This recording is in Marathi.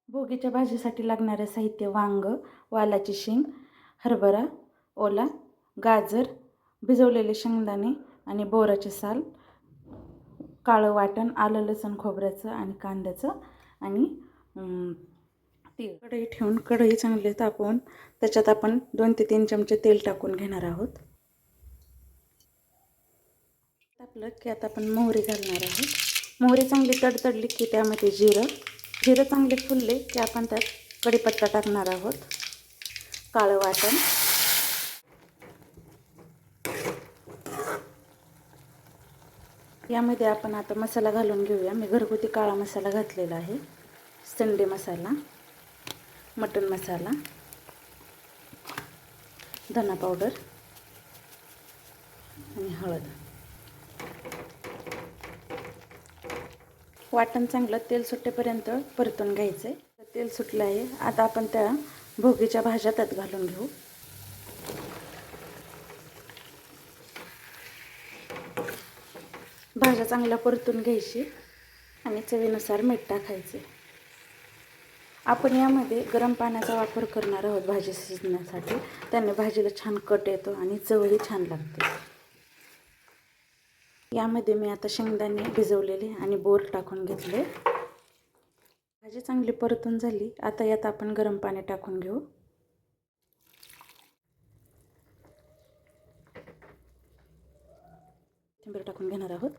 भोगीच्या भाजीसाठी लागणारे साहित्य: वांग, वालाची शेंग, हरभरा ओला, गाजर, भिजवलेले शेंगदाणे आणि बोराचे साल, काळं वाटण, आलं लसूण खोबऱ्याचं आणि कांद्याचं आणि तीळ. कढई ठेवून कढई चांगली तापवून त्याच्यात आपण 2 ते 3 चमचे तेल टाकून घेणार आहोत. तापलं की आता आपण मोहरी घालणार आहोत. मोहरी चांगली तडतडली की त्यामध्ये जिरं चांगले फुलले की आपण त्यात कढीपत्ता टाकणार आहोत, काळं वाटण, यामध्ये आपण आता मसाला घालून घेऊया. मी घरगुती काळा मसाला घातलेला आहे, संडे मसाला, मटन मसाला, धना पावडर आणि हळद. वाटण चांगलं तेल सुटेपर्यंत परतून घ्यायचं आहे. तेल सुटलं आहे. आता आपण त्या भोगीच्या भाज्या त्यात घालून घेऊ. भाज्या चांगल्या परतून घ्यायची आणि चवीनुसार मीठ टाकायचे. आपण यामध्ये गरम पाण्याचा वापर करणार आहोत भाजी शिजण्यासाठी. त्याने भाजीला छान कट येतो आणि चवही छान लागते. यामध्ये मी आता शेंगदाणे भिजवलेले आणि बोर टाकून घेतले. भाजी चांगली परतून झाली. आता यात आपण गरम पाणी टाकून घेऊ. कोथिंबीर टाकून घेणार आहोत.